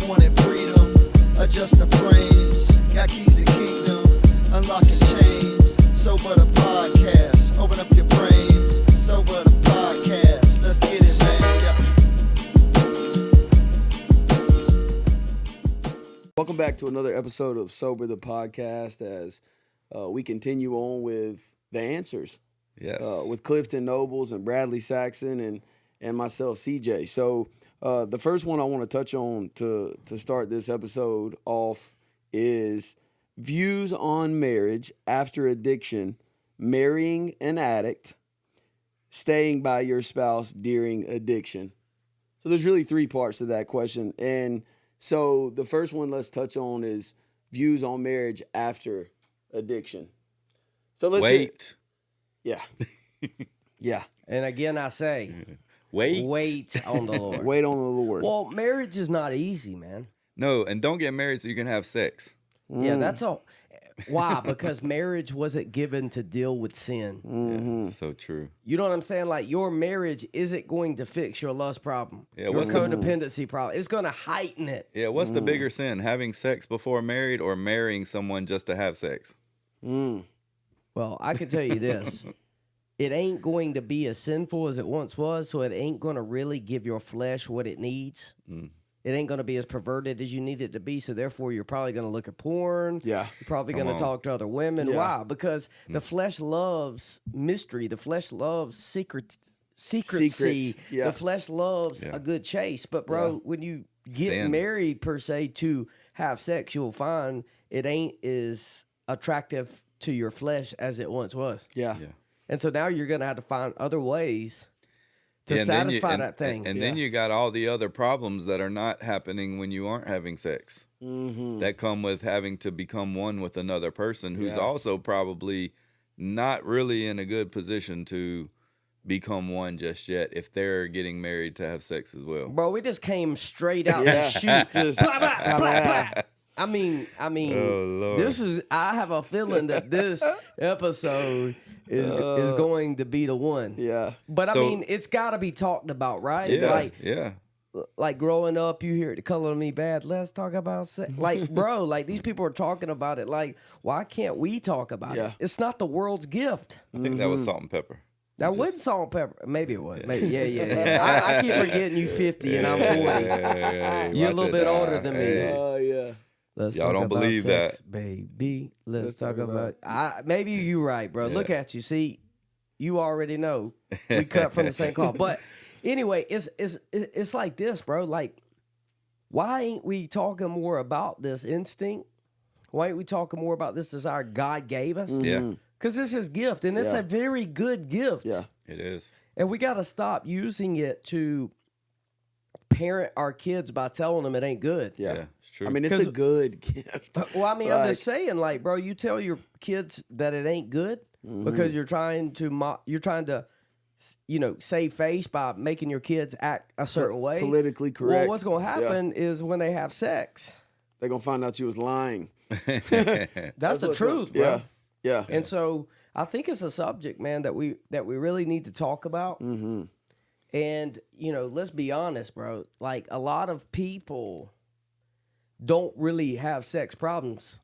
wanted freedom. Adjust the frames. Got keys to kingdom. Unlocking chains. Sober the podcast. Open up your brains. Sober the podcast. Let's get it, man. Yeah. Welcome back to another episode of Sober the Podcast as we continue on with the answers. Yes. With Clifton Nobles and Bradley Saxon and myself, CJ. So the first one I want to touch on to start this episode off is views on marriage after addiction, marrying an addict, staying by your spouse during addiction. So there's really three parts to that question. And so the first one let's touch on is views on marriage after addiction. So let's wait. Yeah. Yeah. And again, I say, Wait on the Lord. Wait on the Lord. Well, marriage is not easy, man. No, and don't get married so you can have sex. Yeah, that's all. Why? Because marriage wasn't given to deal with sin. Mm-hmm. Yeah, so true. You know what I'm saying? Like, your marriage isn't going to fix your lust problem, Yeah, your what's the- codependency problem. It's going to heighten it. Yeah, what's the bigger sin? Having sex before married or marrying someone just to have sex? Well, I can tell you this. It ain't going to be as sinful as it once was, so it ain't going to really give your flesh what it needs. It ain't going to be as perverted as you need it to be, so therefore you're probably going to look at porn. Yeah. You're probably going to on. talk to other women. Yeah. Why? Because the flesh loves mystery. The flesh loves secrecy. Secrets, yeah. The flesh loves Yeah. a good chase. But, bro, when you get Sin. married, per se, to have sex, you'll find it ain't as attractive to your flesh as it once was. Yeah. Yeah. And so now you're going to have to find other ways to Yeah, and then satisfy and- that thing. And then you got all the other problems that are not happening when you aren't having sex. Mm-hmm. That come with having to become one with another person who's Yeah. also probably not really in a good position to become one just yet if they're getting married to have sex as well. Bro, we just came straight out Yeah. the chute. Just- Blah, blah, blah, blah. I mean, Oh, Lord. this is. I have a feeling that this episode is going to be the one. Yeah. But So- I mean, it's got to be talked about, right? Yeah, yeah. Like growing up, you hear it, "Color Me Bad." Let's talk about sex. Like, bro, like these people are talking about it. Like, why can't we talk about Yeah. it? It's not the world's gift. I think that was Salt and Pepper. That wasn't salt and pepper. Maybe it was. Maybe. Yeah. I keep forgetting you 50 and I'm 40. Yeah, You're a watch little it bit now. older than me. Hey. Oh, yeah. Let's Y'all talk don't about believe sex, that. baby. Let's talk talk about. Maybe you right, bro. Look Yeah. at you. See, you already know we cut from the same cloth. But anyway, it's like this, bro. Like, why ain't we talking more about this instinct? Why ain't we talking more about this desire God gave us? Yeah, Because it's His gift, and it's Yeah. a very good gift. Yeah. it is. And we got to stop using it to parent our kids by telling them it ain't good. Yeah. It's true. I mean, it's a good gift. Well, I mean, I'm just Like- saying, like, bro, you tell your kids that it ain't good because you're trying to, save face by making your kids act a certain way. Politically correct. Well, what's going to Yeah. happen is when they have sex, They're going to find out you was lying. that's the what's truth, up. bro. Yeah. Yeah. And so I think it's a subject, man, that we really need to talk about. Mm-hmm. And, let's be honest, bro. Like, a lot of people don't really have sex problems.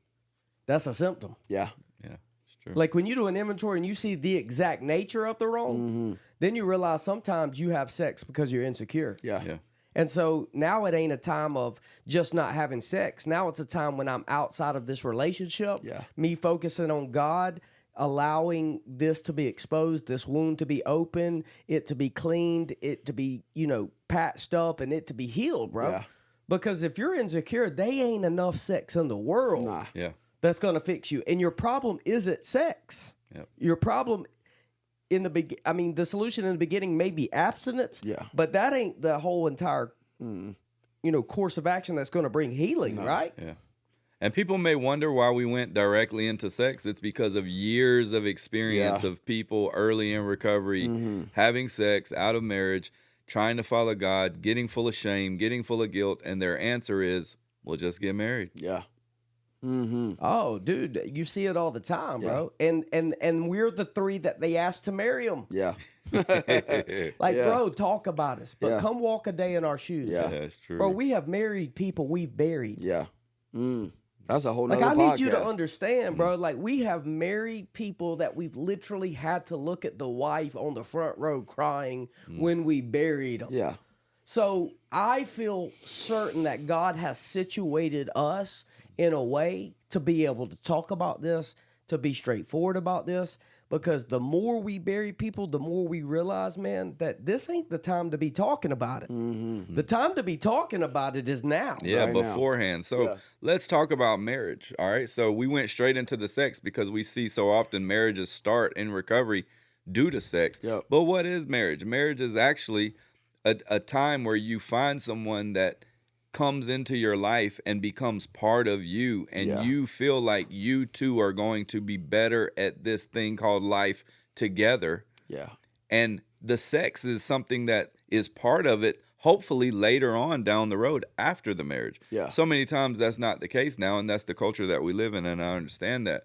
That's a symptom. Yeah. Yeah, it's true. Like, when you do an inventory and you see the exact nature of the wrong, then you realize sometimes you have sex because you're insecure. Yeah. Yeah. And so now it ain't a time of just not having sex. Now it's a time when I'm outside of this relationship. Yeah. Me focusing on God, allowing this to be exposed, this wound to be open, it to be cleaned, it to be, patched up, and it to be healed, bro. Yeah. Because if you're insecure, they ain't enough sex in the world Nah. Yeah. that's going to fix you. And your problem isn't sex. Yep. Your problem in the solution in the beginning may be abstinence. Yeah. But that ain't the whole entire, course of action that's going to bring healing, right? Yeah. And people may wonder why we went directly into sex. It's because of years of experience Yeah. of people early in recovery, having sex out of marriage, trying to follow God, getting full of shame, getting full of guilt. And their answer is, we'll just get married. Yeah. Mm-hmm. Oh, dude, you see it all the time, bro. And we're the three that they asked to marry them. Yeah. Like, Yeah. bro, talk about us, but Yeah. come walk a day in our shoes. Yeah. That's true. Bro, we have married people we've buried. Yeah. That's a whole Like, nother I podcast. need you to understand, bro. Like, we have married people that we've literally had to look at the wife on the front row crying when we buried them. Yeah. So I feel certain that God has situated us in a way to be able to talk about this, to be straightforward about this, because the more we bury people, the more we realize, man, that this ain't the time to be talking about it. The time to be talking about it is now. Yeah, right now. beforehand. So Yeah. let's talk about marriage. All right. So we went straight into the sex because we see so often marriages start in recovery due to sex. Yep. But what is marriage? Marriage is actually a time where you find someone that comes into your life and becomes part of you, and Yeah. you feel like you two are going to be better at this thing called life together. Yeah. And the sex is something that is part of it, hopefully later on down the road after the marriage. Yeah. So many times that's not the case now, and that's the culture that we live in, and I understand that.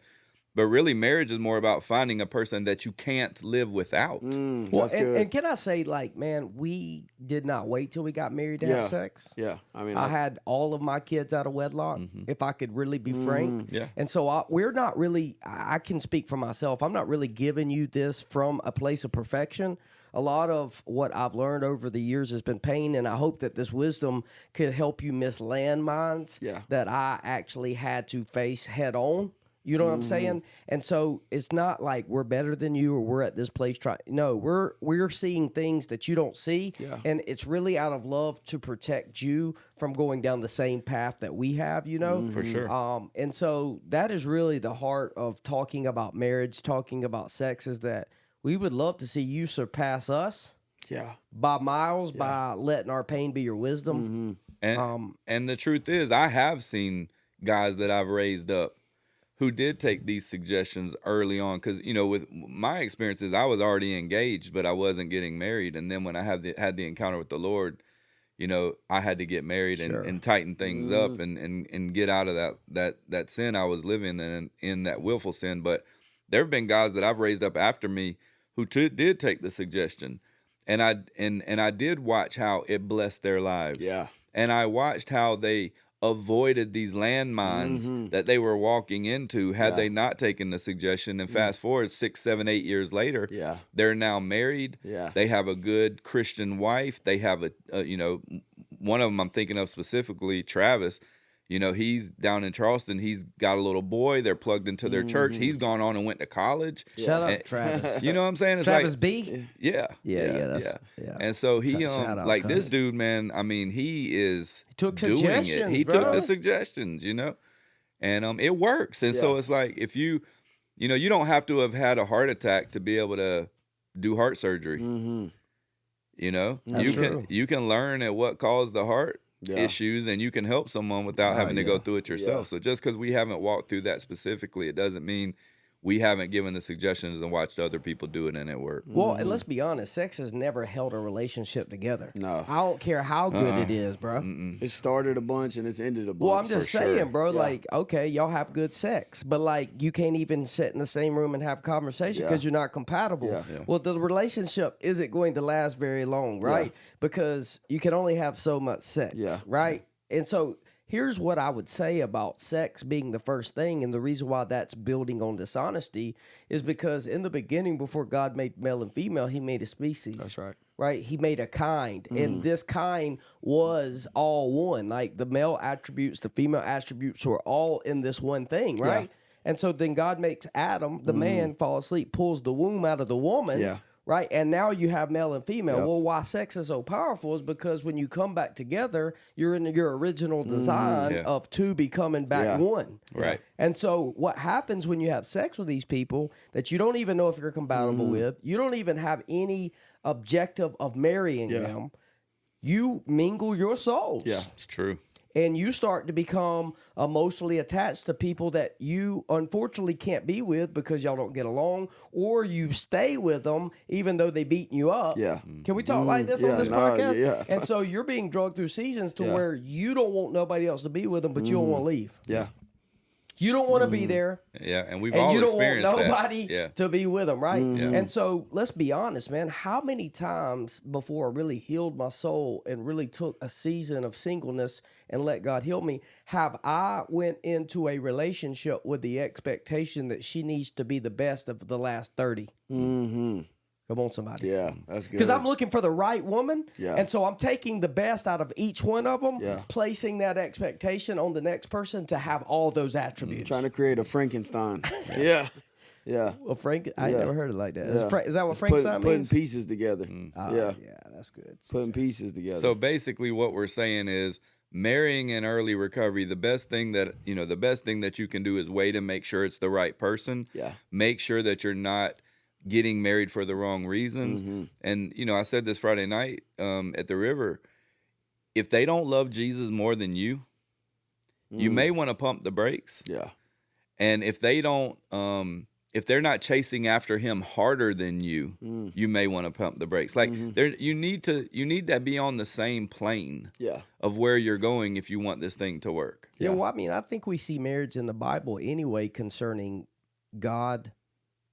But really, marriage is more about finding a person that you can't live without. Well, That's good. and can I say, like, man, we did not wait till we got married to Yeah. have sex. Yeah. I mean, I had all of my kids out of wedlock, if I could really be frank. Yeah. And so we're not really, I can speak for myself. I'm not really giving you this from a place of perfection. A lot of what I've learned over the years has been pain, and I hope that this wisdom could help you miss landmines Yeah. that I actually had to face head on. You know what I'm saying? And so it's not like we're better than you or we're at this place trying. No, we're seeing things that you don't see, Yeah. and it's really out of love to protect you from going down the same path that we have. You know, For sure. And so that is really the heart of talking about marriage, talking about sex, is that we would love to see you surpass us yeah. by miles by letting our pain be your wisdom. And the truth is, I have seen guys that I've raised up who did take these suggestions early on, because with my experiences, I was already engaged, but I wasn't getting married. And then when I had the encounter with the Lord, I had to get married and tighten things up and get out of that sin I was living in that willful sin. But there have been guys that I've raised up after me who did take the suggestion, and I did watch how it blessed their lives. Yeah. And I watched how they avoided these landmines that they were walking into had they not taken the suggestion. And fast forward 6, 7, 8 years later, Yeah. they're now married. Yeah. They have a good Christian wife. They have one of them I'm thinking of specifically, Travis. He's down in Charleston. He's got a little boy. They're plugged into their church. He's gone on and went to college. Shut up, And- Travis. You know what I'm saying? It's Travis like, B. yeah, Yeah. And so he, Shout out, like this cuz. dude, man. I mean, he is took doing it. suggestions, He bro. took the suggestions, and it works. And so Yeah. it's like if you don't have to have had a heart attack to be able to do heart surgery. That's true. You can learn at what caused the heart Yeah. issues, and you can help someone without having to go through it yourself. Yeah. So just because we haven't walked through that specifically, it doesn't mean we haven't given the suggestions and watched other people do it and it worked. Well, and let's be honest, sex has never held a relationship together. No. I don't care how good it is, bro. It started a bunch and it's ended a bunch. Well, I'm just for saying, sure. bro, Yeah. like, okay, y'all have good sex, but like you can't even sit in the same room and have conversation because you're not compatible. Yeah. Well, the relationship isn't going to last very long, right? Because you can only have so much sex, Yeah. right? And so here's what I would say about sex being the first thing, and the reason why that's building on dishonesty is because in the beginning, before God made male and female, he made a species. That's right. Right? He made a kind, and this kind was all one. Like the male attributes, the female attributes were all in this one thing, right? And so then God makes Adam, the man, fall asleep, pulls the womb out of the woman. Yeah. Right. And now you have male and female. Yep. Well, why sex is so powerful is because when you come back together, you're in your original design Yeah. of two becoming back Yeah. one. Right. And so what happens when you have sex with these people that you don't even know if you're compatible with, you don't even have any objective of marrying them, you mingle your souls. Yeah. It's true. And you start to become emotionally attached to people that you unfortunately can't be with because y'all don't get along, or you stay with them even though they beating you up. Yeah. Can we talk like this Yeah, on this no, podcast? yeah. And so you're being drugged through seasons to Yeah. where you don't want nobody else to be with them, but you don't want to leave. Yeah. You don't want to be there. Yeah, and we've And all you don't want experienced nobody that. Yeah. to be with them, right? Yeah. And so let's be honest, man. How many times before I really healed my soul and really took a season of singleness and let God heal me, have I went into a relationship with the expectation that she needs to be the best of the last 30? Mm-hmm. Come on, somebody. Yeah, that's good. Because I'm looking for the right woman. Yeah. And so I'm taking the best out of each one of them, Yeah. placing that expectation on the next person to have all those attributes. trying to create a Frankenstein. Yeah. Yeah. Well, Frank, I Yeah. never heard it like that. Yeah. Is that what It's Frankenstein putting means? pieces together. Oh, Yeah. yeah, that's good. Putting pieces together. So basically, what we're saying is marrying in early recovery. The best thing that you can do is wait and make sure it's the right person. Yeah. Make sure that you're not getting married for the wrong reasons. Mm-hmm. And I said this Friday night at the river. If they don't love Jesus more than you, you may want to pump the brakes. yeah. And if they don't, if they're not chasing after him harder than you, you may want to pump the brakes. Like you need to be on the same plane Yeah. of where you're going if you want this thing to work. Yeah, well, I mean, I think we see marriage in the Bible anyway concerning God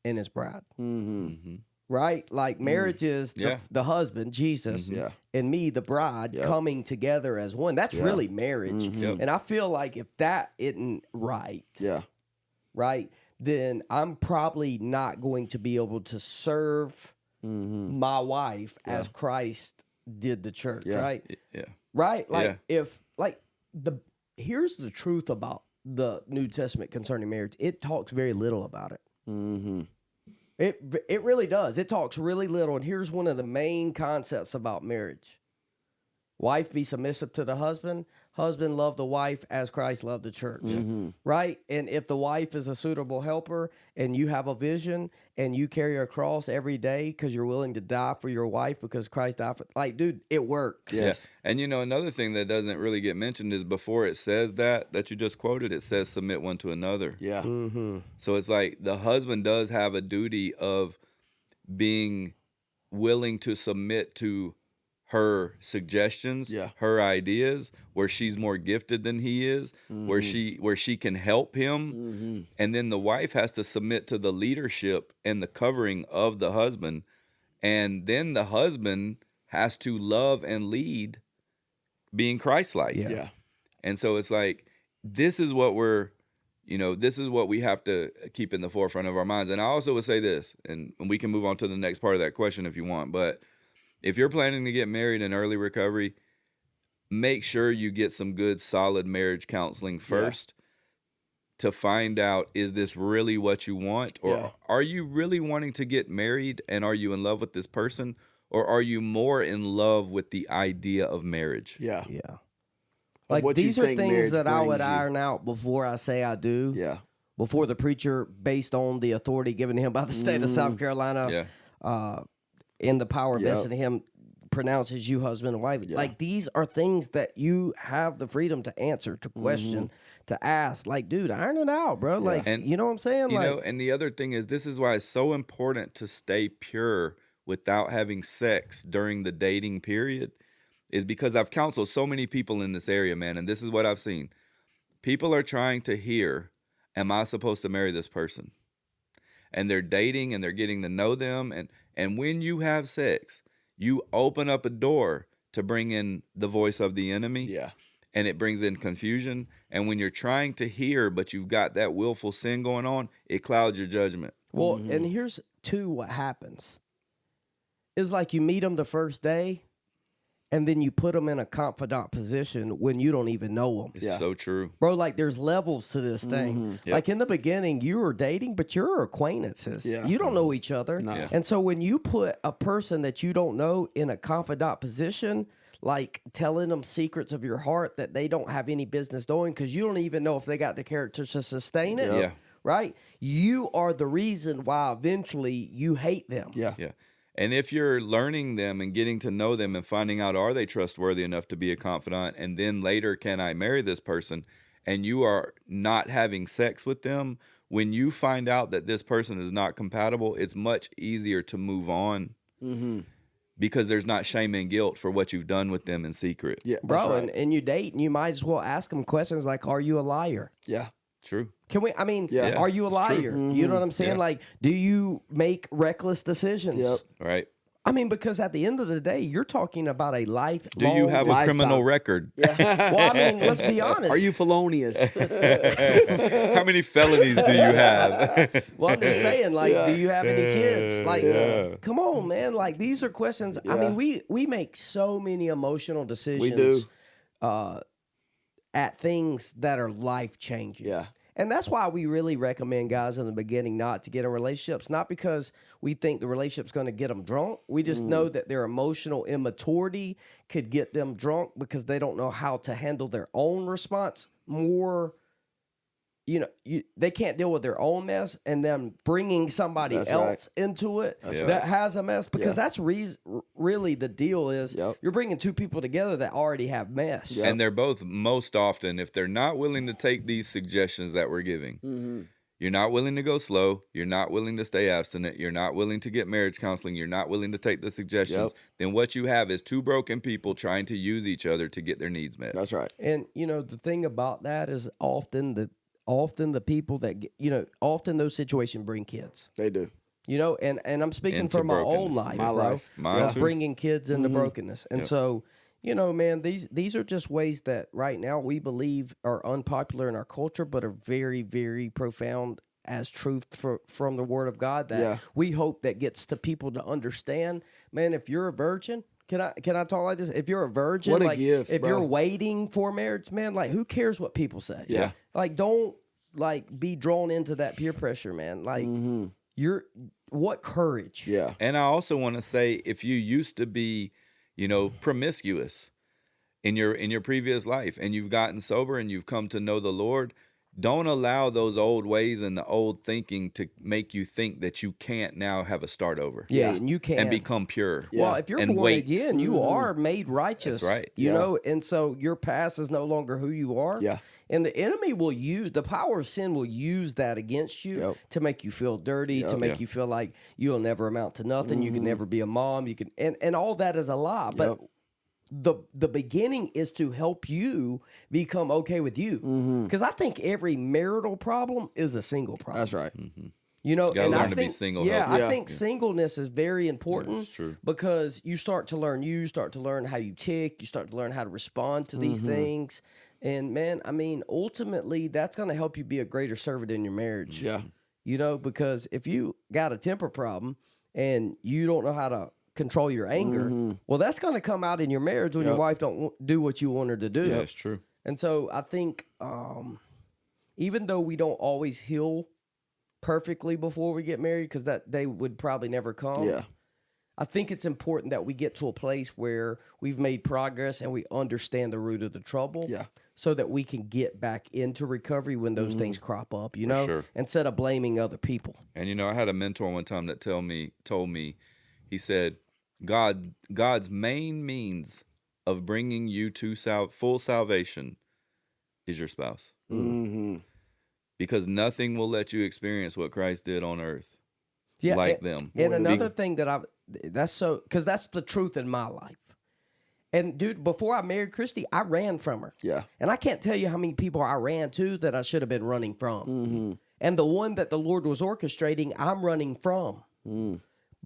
and his bride, Mm-hmm. right? Like marriage is Yeah. the husband, Jesus, Yeah. and me, the bride, coming together as one. That's really marriage. Yep. And I feel like if that isn't right, Yeah. right, then I'm probably not going to be able to serve my wife as Christ did the church, Yeah. right? Yeah. Right? Like Yeah. here's the truth about the New Testament concerning marriage. It talks very little about it. Mm-hmm. It really does. It talks really little. And here's one of the main concepts about marriage. Wife, be submissive to the husband. Husband, love the wife as Christ loved the church. Right? And if the wife is a suitable helper and you have a vision and you carry a cross every day because you're willing to die for your wife because Christ died for, like, dude, it works. Yes. Yeah. And another thing that doesn't really get mentioned is before it says that you just quoted, it says submit one to another. Yeah. So it's like the husband does have a duty of being willing to submit to her suggestions, Yeah. her ideas, where she's more gifted than he is, where she can help him. And then the wife has to submit to the leadership and the covering of the husband. And then the husband has to love and lead being Christ-like. Yeah. Yeah. And so it's like, this is what this is what we have to keep in the forefront of our minds. And I also would say this, and we can move on to the next part of that question if you want, but if you're planning to get married in early recovery, make sure you get some good, solid marriage counseling first to find out, is this really what you want? Or are you really wanting to get married, and are you in love with this person? Or are you more in love with the idea of marriage? Yeah. Yeah. Like, what you these are think things marriage that I would brings you. iron out before I say I do. Yeah. Before the preacher, based on the authority given to him by the state of South Carolina, Yeah. in the power Yep. vested in him, pronounces you husband and wife. Like, these are things that you have the freedom to answer, to question, to ask. Like, dude, iron it out, bro. Like, And, you know what I'm saying? Like, And the other thing is, this is why it's so important to stay pure without having sex during the dating period, is because I've counseled so many people in this area, man, and this is what I've seen. People are trying to hear, am I supposed to marry this person? And they're dating and they're getting to know them. And when you have sex, you open up a door to bring in the voice of the enemy. Yeah. And it brings in confusion. And when you're trying to hear, but you've got that willful sin going on, it clouds your judgment. well, and here's what happens. It's like you meet them the first day, and then you put them in a confidant position when you don't even know them. It's so true. Bro, like, there's levels to this thing. Yep. Like, in the beginning, you were dating, but you're acquaintances. Yeah. You don't know each other. Yeah. And so when you put a person that you don't know in a confidant position, like telling them secrets of your heart that they don't have any business doing because you don't even know if they got the character to sustain it. Yeah. Right? You are the reason why eventually you hate them. Yeah. Yeah. And if you're learning them and getting to know them and finding out, are they trustworthy enough to be a confidant? And then later, can I marry this person? And you are not having sex with them. When you find out that this person is not compatible, it's much easier to move on because there's not shame and guilt for what you've done with them in secret. Yeah. Bro, That's right. and you date, and you might as well ask them questions like, are you a liar? Yeah. True. Can we? I mean, Yeah. are you a liar? You know what I'm saying? Yeah. Like, do you make reckless decisions? Yep. Right. I mean, because at the end of the day, you're talking about a life. Do you have a Lifetime. criminal record? Well, I mean, let's be honest. Are you felonious? How many felonies do you have? Well, I'm just saying, like, do you have any kids? Like, Yeah. come on, man. Like, these are questions. I Yeah. mean, we make so many emotional decisions. We do. At things that are life changing. Yeah. And that's why we really recommend guys in the beginning not to get in relationships, not because we think the relationship's going to get them drunk. We just know that their emotional immaturity could get them drunk because they don't know how to handle their own response more. You know, they can't deal with their own mess, and then bringing somebody That's else into it right. that has a mess, because Yeah. that's really the deal is Yep. you're bringing two people together that already have mess. Yep. And they're both, most often, if they're not willing to take these suggestions that we're giving, you're not willing to go slow, you're not willing to stay abstinent, you're not willing to get marriage counseling, you're not willing to take the suggestions, then what you have is two broken people trying to use each other to get their needs met. That's right. And you know, the thing about that is often the people that get, you know, often those situations bring kids. They do. You know, and I'm speaking Into from my own brokenness. life, My bro, life. Mine of too. bringing kids into brokenness. And Yep. so, you know, man, these are just ways that right now we believe are unpopular in our culture, but are very, very profound as truth from the Word of God that we hope that gets to people to understand. Man, if you're a virgin. Can I talk like this? If you're a virgin, What a like, gift, if bro. you're waiting for marriage, man, like who cares what people say? Yeah. Like don't like be drawn into that peer pressure, man. Like what courage. Yeah. And I also want to say, if you used to be, you know, promiscuous in your previous life, and you've gotten sober and you've come to know the Lord, don't allow those old ways and the old thinking to make you think that you can't now have a start over. Yeah, and you can And become pure. Well, if you're and born wait. again, you are made righteous. That's right. You Yeah. know, and so your past is no longer who you are. Yeah. And the enemy will use the power of sin will use that against you Yep. to make you feel dirty, to make you feel like you'll never amount to nothing. You can never be a mom. You can and all that is a lie. But the beginning is to help you become okay with you. Because I think every marital problem is a single problem. That's right. You know, Gotta and learn I to be think, single Yeah, healthy. I think singleness is very important. it's true. Because you start to learn how you tick, you start to learn how to respond to these things. And man, I mean, ultimately that's going to help you be a greater servant in your marriage. Yeah. You know, because if you got a temper problem and you don't know how to control your anger, well, that's going to come out in your marriage when your wife don't do what you want her to do. Yeah, it's true. And so I think even though we don't always heal perfectly before we get married, because that day would probably never come. Yeah. I think it's important that we get to a place where we've made progress and we understand the root of the trouble. Yeah. So that we can get back into recovery when those things crop up, you know, sure. instead of blaming other people. And you know, I had a mentor one time that told me, he said, God's main means of bringing you to full salvation is your spouse. Mm-hmm. Because nothing will let you experience what Christ did on earth Yeah. like and, them. And Boy, another thing that because that's the truth in my life. And dude, before I married Christy, I ran from her. Yeah. And I can't tell you how many people I ran to that I should have been running from. Mm-hmm. And the one that the Lord was orchestrating, I'm running from.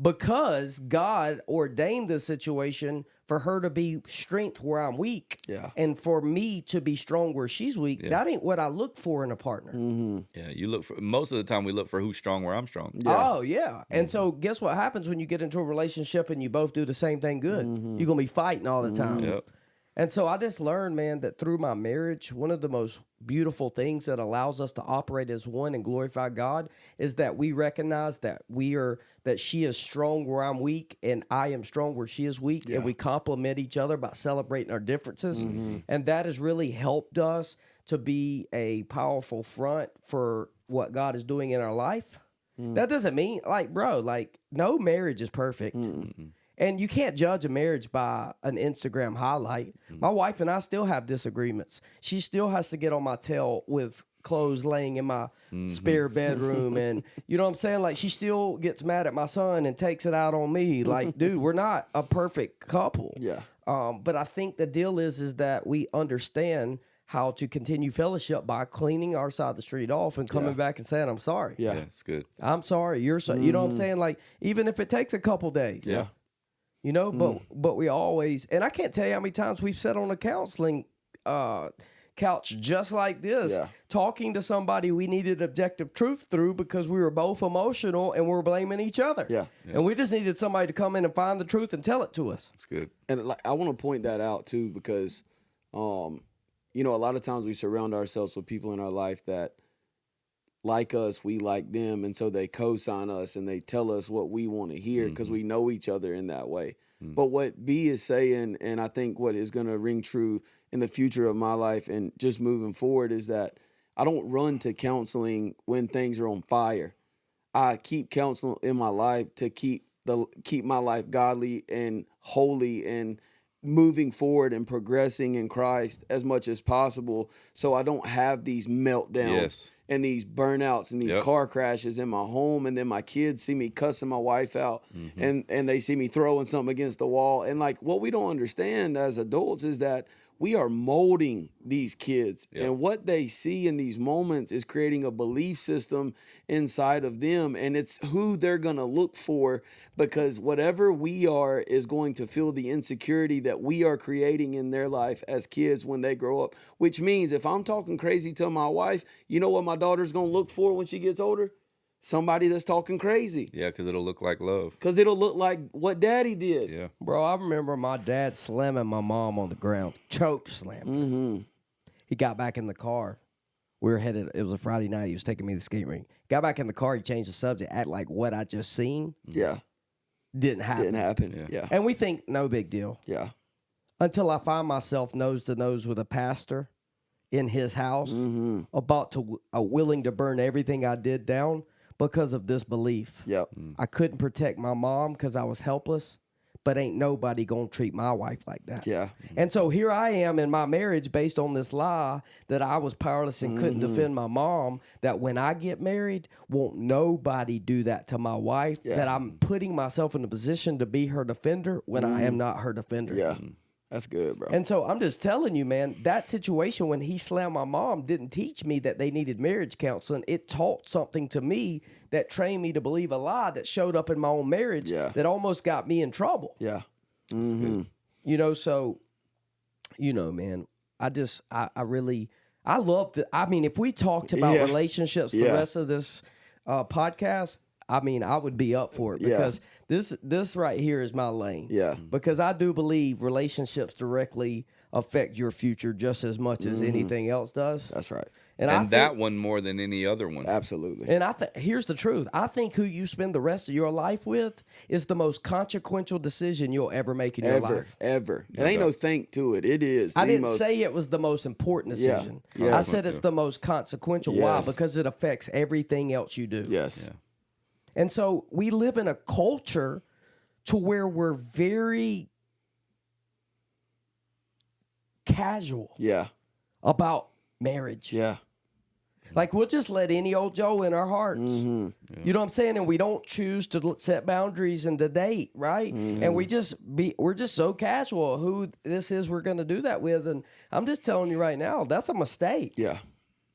Because God ordained the situation for her to be strength where I'm weak. Yeah. And for me to be strong where she's weak. Yeah. That ain't what I look for in a partner. Yeah, you look for, most of the time we look for who's strong where I'm strong. Yeah. Oh, yeah. And so guess what happens when you get into a relationship and you both do the same thing good? You're going to be fighting all the time. Yep. And so I just learned, man, that through my marriage, one of the most beautiful things that allows us to operate as one and glorify God is that we recognize that that she is strong where I'm weak and I am strong where she is weak. And we complement each other by celebrating our differences. And that has really helped us to be a powerful front for what God is doing in our life. That doesn't mean, like, bro, like, no marriage is perfect. And you can't judge a marriage by an Instagram highlight. My wife and I still have disagreements. She still has to get on my tail with clothes laying in my spare bedroom. And you know what I'm saying? Like, she still gets mad at my son and takes it out on me. Like, dude, we're not a perfect couple. Yeah. But I think the deal is that we understand how to continue fellowship by cleaning our side of the street off and coming back and saying, I'm sorry. Yeah. it's good. I'm sorry. You're so, you know what I'm saying? Like, even if it takes a couple days. Yeah. You know, but we always, and I can't tell you how many times we've sat on a counseling couch just like this, talking to somebody we needed objective truth through because we were both emotional and we were blaming each other. Yeah. And we just needed somebody to come in and find the truth and tell it to us. It's good. And like, I want to point that out too, because, you know, a lot of times we surround ourselves with people in our life that like us, we like them, and so they co-sign us and they tell us what we want to hear because we know each other in that way. But what B is saying, and I think what is going to ring true in the future of my life and just moving forward, is that I don't run to counseling when things are on fire. I keep counseling in my life to keep my life godly and holy and moving forward and progressing in Christ as much as possible, so I don't have these meltdowns and these burnouts and these car crashes in my home, and then my kids see me cussing my wife out and they see me throwing something against the wall. And like, what we don't understand as adults is that we are molding these kids, and what they see in these moments is creating a belief system inside of them, and it's who they're going to look for, because whatever we are is going to feel the insecurity that we are creating in their life as kids when they grow up. Which means if I'm talking crazy to my wife, you know what my daughter's going to look for when she gets older? Somebody that's talking crazy. Yeah, because it'll look like love. Because it'll look like what daddy did. Yeah. Bro, I remember my dad slamming my mom on the ground, choke slammed her. He got back in the car. We were headed, it was a Friday night. He was taking me to the skate rink. Got back in the car. He changed the subject, act like what I just seen Yeah. didn't happen. Didn't happen. Yeah. And we think, no big deal. Yeah. Until I find myself nose to nose with a pastor in his house, about to willing to burn everything I did down because of this belief. Yep. I couldn't protect my mom because I was helpless, but ain't nobody gonna treat my wife like that. Yeah. And so here I am in my marriage based on this lie that I was powerless and couldn't defend my mom, that when I get married, won't nobody do that to my wife, that I'm putting myself in a position to be her defender when I am not her defender. Yeah. That's good, bro. And so I'm just telling you, man, that situation when he slammed my mom didn't teach me that they needed marriage counseling. It taught something to me that trained me to believe a lie that showed up in my own marriage that almost got me in trouble. Yeah. You know, so, you know, man, I love the, I mean, if we talked about relationships the rest of this podcast, I mean, I would be up for it because this right here is my lane. Yeah. Because I do believe relationships directly affect your future just as much as anything else does. That's right. And that one more than any other one. Absolutely. And here's the truth. I think who you spend the rest of your life with is the most consequential decision you'll ever make in your life. Ever. There ain't no think to it. It is. I didn't say it was the most important decision. Yeah. I said it's the most consequential. Why? Yes. Because it affects everything else you do. Yes. Yeah. And so we live in a culture to where we're very casual Yeah. about marriage. Yeah. Like, we'll just let any old Joe in our hearts. Mm-hmm. You know what I'm saying? And we don't choose to set boundaries and to date, right? And we're just so casual who this is we're going to do that with. And I'm just telling you right now, that's a mistake. Yeah.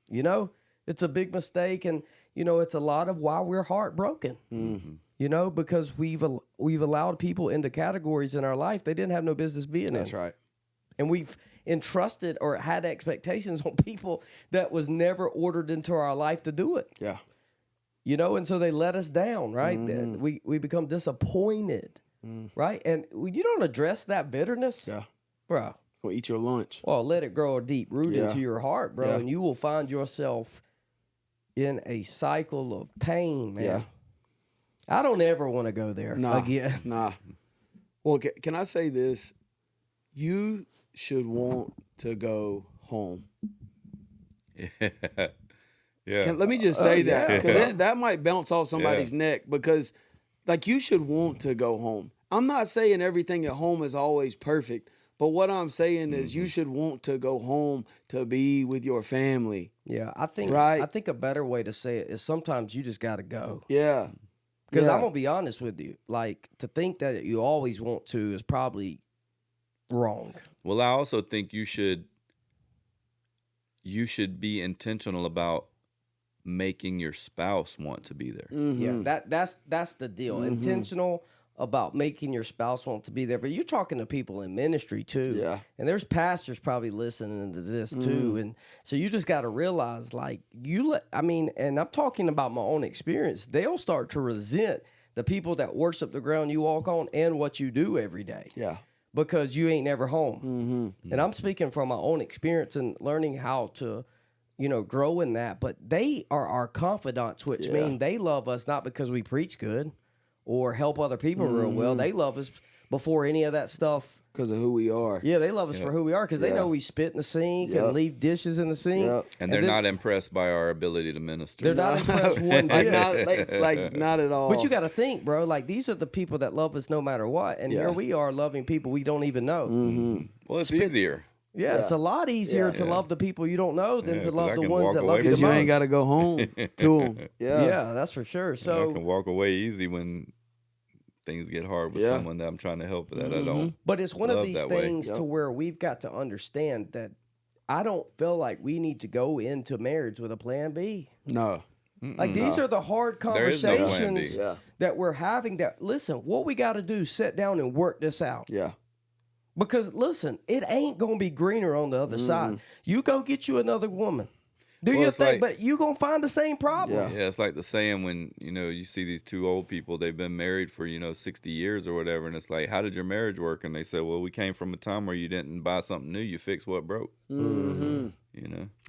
You know, it's a big mistake. And, you know, it's a lot of why we're heartbroken. You know, because we've allowed people into categories in our life they didn't have no business being in. That's right. And we've entrusted or had expectations on people that was never ordered into our life to do it. Yeah. You know, and so they let us down, right? We become disappointed, right? And you don't address that bitterness, Yeah. bro. Go eat your lunch. Well, let it grow a deep root Yeah. into your heart, bro, Yeah. and you will find yourself in a cycle of pain, man. Yeah. I don't ever want to go there again. Nah. Well, can I say this? You should want to go home. Yeah. Let me just say that, yeah. because that might bounce off somebody's neck, because like, you should want to go home. I'm not saying everything at home is always perfect, but what I'm saying is you should want to go home to be with your family. Yeah, I think a better way to say it is sometimes you just got to go. Yeah. Because Yeah. I'm going to be honest with you. Like, to think that you always want to is probably wrong. Well, I also think you should you should be intentional about making your spouse want to be there. Yeah, that's the deal. Intentional about making your spouse want to be there. But you're talking to people in ministry too. Yeah. And there's pastors probably listening to this too. And so you just got to realize, like, and I'm talking about my own experience. They'll start to resent the people that worship the ground you walk on and what you do every day. Yeah. Because you ain't never home. And I'm speaking from my own experience and learning how to, grow in that. But they are our confidants, which mean they love us not because we preach good or help other people real well. They love us before any of that stuff. Because of who we are. Yeah, they love us for who we are because they know we spit in the sink and leave dishes in the sink. Yep. And they're not impressed by our ability to minister. They're not impressed one bit. Like not at all. But you got to think, bro, like these are the people that love us no matter what. And here we are loving people we don't even know. Well, it's easier. Yeah, it's a lot easier to love the people you don't know than to 'cause love I the can ones walk that away love you Because the you most. ain't got to go home to them. Yeah. Yeah, that's for sure. I So, can walk away easy when things get hard with someone that I'm trying to help that I don't. but it's one of love these that way. things to where we've got to understand that I don't feel like we need to go into marriage with a plan B. No. Like these are the hard There is no plan B. conversations Yeah. that we're having. That listen, what we got to do, sit down and work this out. Yeah. Because listen, it ain't gonna be greener on the other side. You go get you another woman, do Well, your it's thing, like- but you gonna find the same problem. Yeah. Yeah, it's like the saying when, you see these two old people, they've been married for, 60 years or whatever. And it's like, how did your marriage work? And they say, well, we came from a time where you didn't buy something new. You fixed what broke,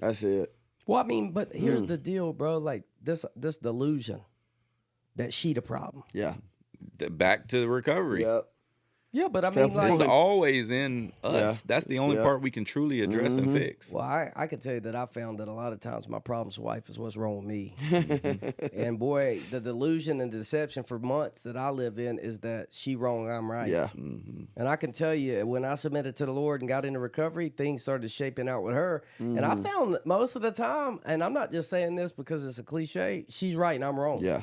That's it. Well, I mean, but here's the deal, bro. Like this delusion that she the problem. Yeah. Back to the recovery. Yep. Yeah, but I Step mean, like, It's always in us. Yeah. That's the only Yeah. part we can truly address and fix. well, I can tell you that I found that a lot of times my problem's wife is what's wrong with me. And boy, the delusion and deception for months that I live in is that she wrong, I'm right. Yeah. And I can tell you, when I submitted to the Lord and got into recovery, things started shaping out with her. And I found that most of the time, and I'm not just saying this because it's a cliche, she's right and I'm wrong. Yeah.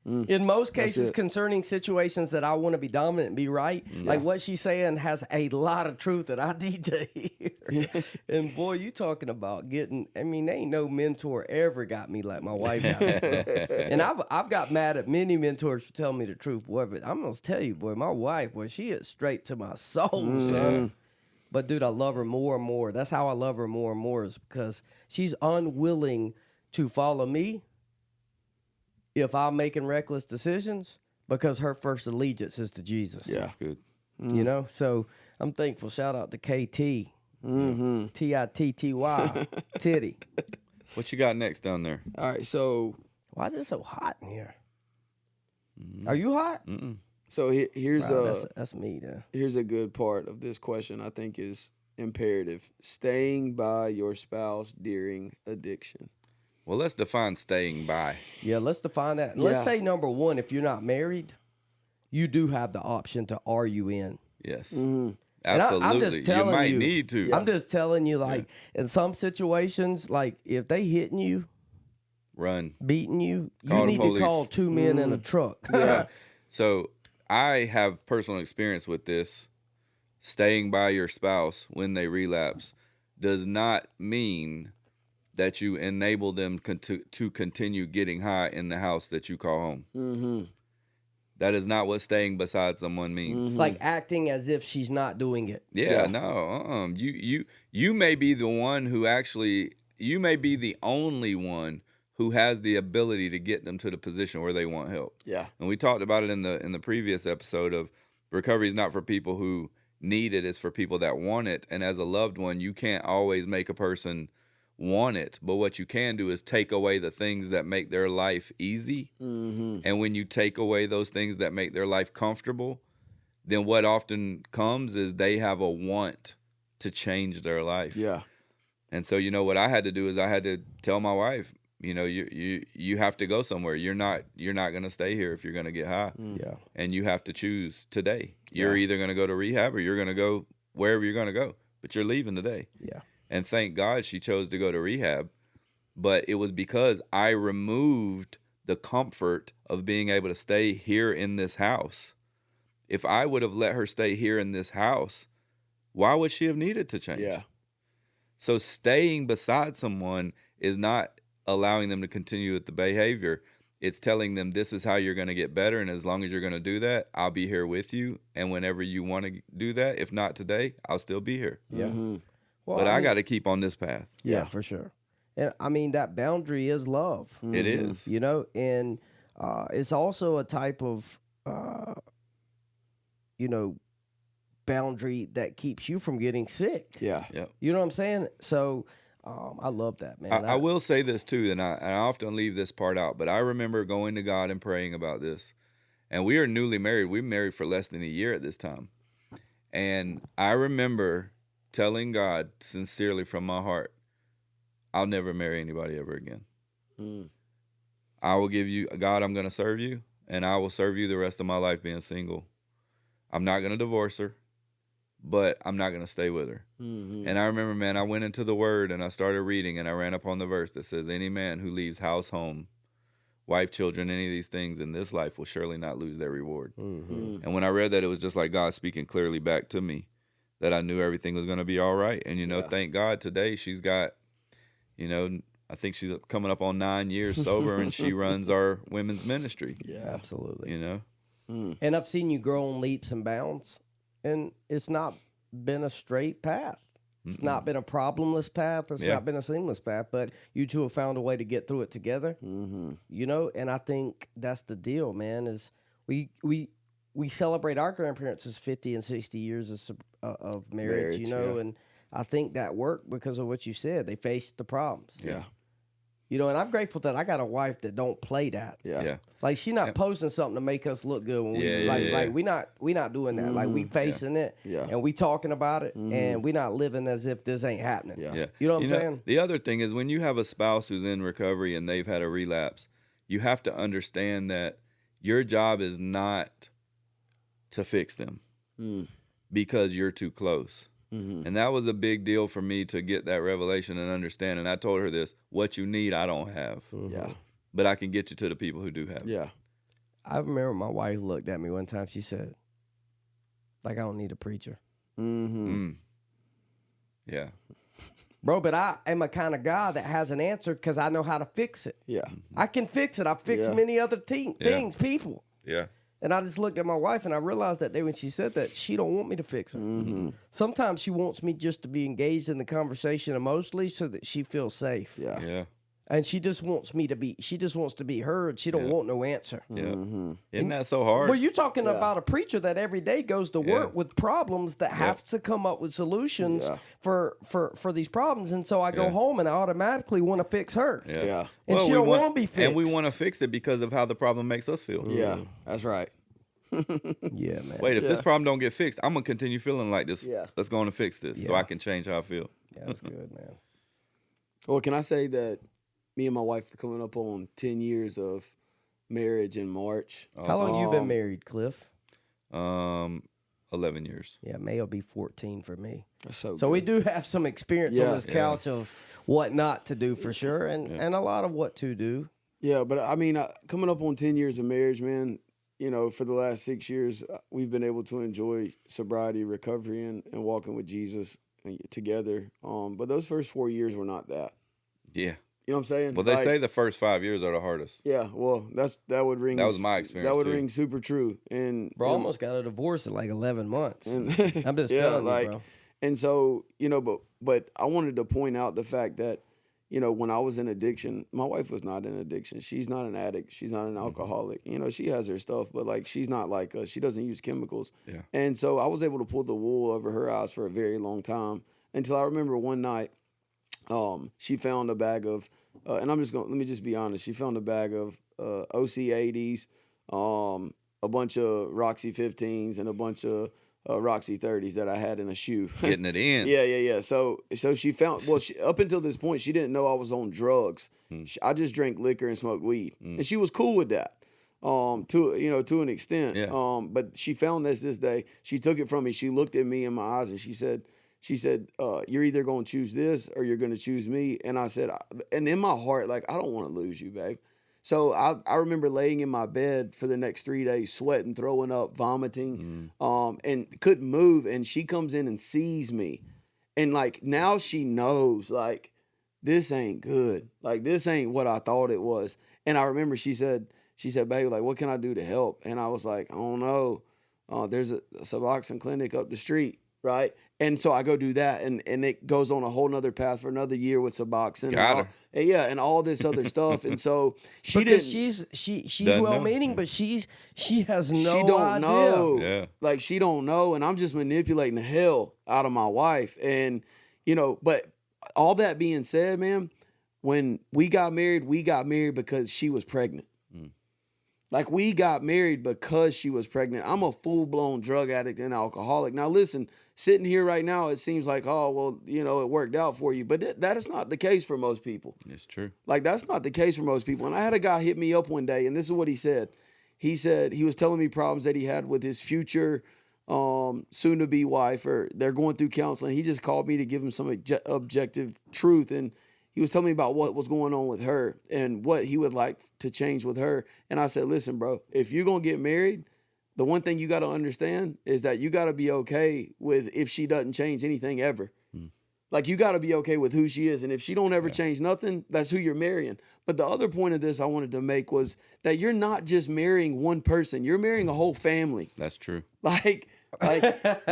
In most cases it. concerning situations that I want to be dominant and be right, like what she's saying has a lot of truth that I need to hear. And boy, you talking about getting, ain't no mentor ever got me like my wife got me. And I've got mad at many mentors for telling me the truth, boy, but I'm going to tell you, boy, my wife, boy, she is straight to my soul, son. But dude, I love her more and more. That's how I love her more and more, is because she's unwilling to follow me if I'm making reckless decisions, because her first allegiance is to Jesus. Yeah. That's good. So I'm thankful. Shout out to KT. T-I-T-T-Y. Titty. What you got next down there? All right. So Why is it so hot in here? Are you hot? here's Wow, that's me, though. here's a good part of this question I think is imperative. Staying by your spouse during addiction. Well, let's define staying by. Yeah, let's define that. Let's Yeah. say, number one, if you're not married, you do have the option to are you in. Yes. And Absolutely. I'm just telling you might you, need to. I'm just telling you, like, in some situations, like, if they hitting you, Run. beating you, Call you the need to police. call two men in a truck. Yeah. So I have personal experience with this. Staying by your spouse when they relapse does not mean that you enable them to continue getting high in the house that you call home. Mm-hmm. That is not what staying beside someone means. Like acting as if she's not doing it. Yeah, Yeah. no. You may be the one who actually, you may be the only one who has the ability to get them to the position where they want help. Yeah. And we talked about it in the previous episode of recovery is not for people who need it, it's for people that want it. And as a loved one, you can't always make a person want it, but what you can do is take away the things that make their life easy. And when you take away those things that make their life comfortable, then what often comes is they have a want to change their life. Yeah. And so, what I had to do is I had to tell my wife, you have to go somewhere. You're not going to stay here if you're going to get high. Yeah. And you have to choose today. You're either going to go to rehab or you're going to go wherever you're going to go, but you're leaving today. Yeah. And thank God she chose to go to rehab. But it was because I removed the comfort of being able to stay here in this house. If I would have let her stay here in this house, why would she have needed to change? Yeah. So staying beside someone is not allowing them to continue with the behavior. It's telling them this is how you're going to get better. And as long as you're going to do that, I'll be here with you. And whenever you want to do that, if not today, I'll still be here. Yeah. Well, But I mean, got to keep on this path. Yeah, for sure. And I mean, that boundary is love. It is. You know, and it's also a type of, you know, boundary that keeps you from getting sick. Yeah. Yeah. You know what I'm saying? So I love that, man. I will say this too, and I often leave this part out, but I remember going to God and praying about this. And we are newly married. We were married for less than a year at this time. And I remember telling God sincerely from my heart, I'll never marry anybody ever again. I will give you, God, I'm going to serve you, and I will serve you the rest of my life being single. I'm not going to divorce her, but I'm not going to stay with her. And I remember, man, I went into the Word and I started reading, and I ran upon the verse that says, any man who leaves house, home, wife, children, any of these things in this life will surely not lose their reward. And when I read that, it was just like God speaking clearly back to me that I knew everything was going to be all right. And, you know, thank God today she's got, you know, I think she's coming up on 9 years sober, and she runs our women's ministry. Yeah, absolutely. You know? And I've seen you grow in leaps and bounds, and it's not been a straight path. It's not been a problemless path. It's not been a seamless path, but you two have found a way to get through it together. You know, and I think that's the deal, man, is we celebrate our grandparents' 50 and 60 years of marriage, you know, and I think that worked because of what you said. They faced the problems. Yeah. You know, and I'm grateful that I got a wife that don't play that. Yeah. Like she not posting something to make us look good when like we not doing that. Like we facing it and we talking about it and we not living as if this ain't happening. Yeah. You know what I'm saying? The other thing is when you have a spouse who's in recovery and they've had a relapse, you have to understand that your job is not to fix them because you're too close. And that was a big deal for me to get that revelation and understand. And I told her this, what you need, I don't have. Yeah. But I can get you to the people who do have it. Yeah. I remember my wife looked at me one time. She said, like, I don't need a preacher. Yeah. Bro, but I am a kind of guy that has an answer because I know how to fix it. Yeah. I can fix it. I've fixed many other things, people. Yeah. And I just looked at my wife and I realized that day when she said that, she don't want me to fix her. Sometimes she wants me just to be engaged in the conversation emotionally so that she feels safe. Yeah. Yeah. And she just wants me to be, she just wants to be heard. She don't want no answer. Yeah. Isn't that so hard? Well, you're talking about a preacher that every day goes to work with problems that have to come up with solutions for these problems. And so I go home and I automatically want to fix her. Yeah. And she don't want to be fixed. And we want to fix it because of how the problem makes us feel. Yeah. That's right. Yeah, man. Wait, if this problem don't get fixed, I'm going to continue feeling like this. Yeah. Let's go on and fix this so I can change how I feel. Yeah, that's good, man. Well, can I say that me and my wife are coming up on 10 years of marriage in March. How long you been married, Cliff? 11 years. Yeah, May will be 14 for me. That's so So good. we do have some experience Yeah. on this couch of what not to do for sure, and a lot of what to do. Yeah, but I mean, coming up on 10 years of marriage, man, you know, for the last 6 years, we've been able to enjoy sobriety, recovery, and walking with Jesus together. But those first 4 years were not that. Yeah. You know what I'm saying? Well, they Like, say the first 5 years are the hardest. Yeah, well, that would ring. That was my experience, That would too. ring super true. And Bro, almost got a divorce in like 11 months. and I'm just telling you, bro. And so, you know, but I wanted to point out the fact that, you know, when I was in addiction, my wife was not in addiction. She's not an addict. She's not an alcoholic. You know, she has her stuff, but like she's not like us. She doesn't use chemicals. Yeah. And so I was able to pull the wool over her eyes for a very long time until I remember one night, she found a bag of, and let me just be honest. She found a bag of OC 80s, a bunch of Roxy 15s, and a bunch of Roxy 30s that I had in a shoe. Getting it in. Yeah. So she found, well, up until this point, she didn't know I was on drugs. I just drank liquor and smoked weed. And she was cool with that, to an extent. Yeah. But she found this day. She took it from me. She looked at me in my eyes and she said, you're either going to choose this or you're going to choose me. And I said, and in my heart, like, I don't want to lose you, babe. So I remember laying in my bed for the next 3 days, sweating, throwing up, vomiting, and couldn't move. And she comes in and sees me. And like now she knows like this ain't good. Like this ain't what I thought it was. And I remember she said, baby, like, what can I do to help? And I was like, I don't know. There's a Suboxone clinic up the street, right? And so I go do that, and it goes on a whole nother path for another year with Suboxone. Got her. And all this other stuff. And so Because didn't. she's Doesn't well know. meaning, but she has no She don't idea. know. Yeah. Like she don't know, and I'm just manipulating the hell out of my wife. And but all that being said, man, when we got married because she was pregnant. Like we got married because she was pregnant. I'm a full-blown drug addict and alcoholic. Now listen, sitting here right now, it seems like, oh, well, it worked out for you. But that is not the case for most people. It's true. Like that's not the case for most people. And I had a guy hit me up one day, and this is what he said. He said he was telling me problems that he had with his future soon-to-be wife, or they're going through counseling. He just called me to give him some objective truth, and he was telling me about what was going on with her and what he would like to change with her. And I said, listen, bro, if you're going to get married, the one thing you got to understand is that you got to be okay with if she doesn't change anything ever. Like you got to be okay with who she is. And if she don't ever change nothing, that's who you're marrying. But the other point of this I wanted to make was that you're not just marrying one person. You're marrying a whole family. That's true. Like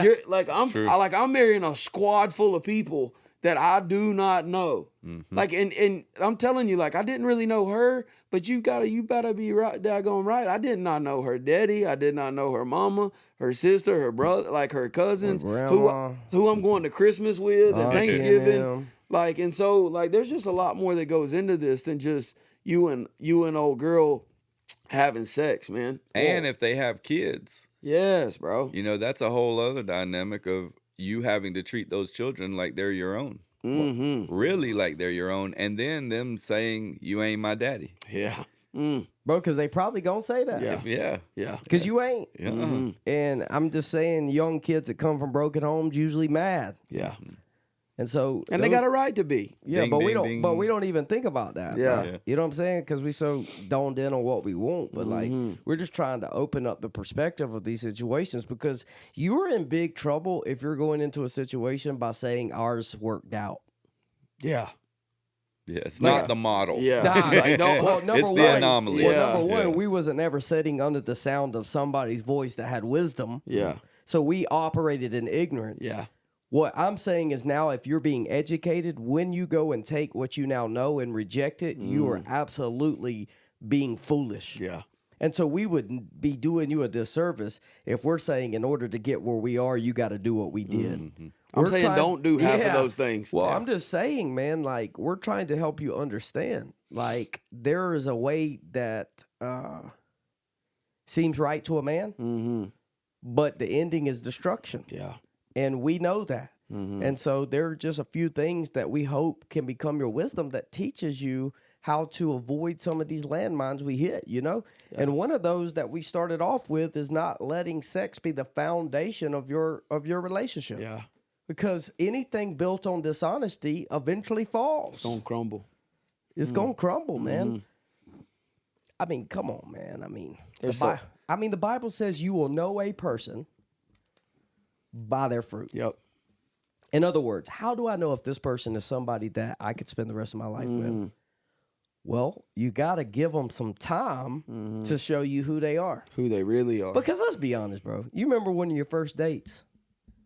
you're like I'm marrying a squad full of people that I do not know. Like and I'm telling you, like I didn't really know her, but you better be right, daggone right. I did not know her daddy. I did not know her mama, her sister, her brother, like her cousins, who I'm going to Christmas with and Thanksgiving. Like, and so like there's just a lot more that goes into this than just you and old girl having sex, man. And if they have kids, yes, bro. That's a whole other dynamic of you having to treat those children like they're your own. Really like they're your own. And then them saying, you ain't my daddy. Yeah. Bro, because they probably gonna say that. Yeah. Yeah. Because you ain't. Yeah. And I'm just saying, young kids that come from broken homes usually mad. Yeah. And so they got a right to be. Yeah, Ding, but we ding, don't. ding. But we don't even think about that. Yeah. bro. You know what I'm saying? Because we so doned in on what we want. But like, we're just trying to open up the perspective of these situations, because you're in big trouble if you're going into a situation by saying ours worked out. Yeah. Yeah. It's not the model. Yeah. Nah, Like, don't- well, number It's the one, anomaly. Well, Yeah. number one, Yeah. we wasn't ever sitting under the sound of somebody's voice that had wisdom. Yeah. So we operated in ignorance. Yeah. What I'm saying is now, if you're being educated, when you go and take what you now know and reject it, you are absolutely being foolish. Yeah. And so we would be doing you a disservice if we're saying in order to get where we are, you got to do what we did. I'm saying don't do half of those things. Well, I'm just saying, man, like we're trying to help you understand. Like there is a way that seems right to a man, but the ending is destruction. Yeah. And we know that. And so there are just a few things that we hope can become your wisdom that teaches you how to avoid some of these landmines we hit, And one of those that we started off with is not letting sex be the foundation of your relationship. Yeah. Because anything built on dishonesty eventually falls. It's gonna crumble. It's gonna crumble, man. I mean, come on, man. I mean, the Bible says you will know a person by their fruit. Yep. In other words, how do I know if this person is somebody that I could spend the rest of my life with? Well, you got to give them some time to show you who they are. Who they really are. Because let's be honest, bro. You remember one of your first dates?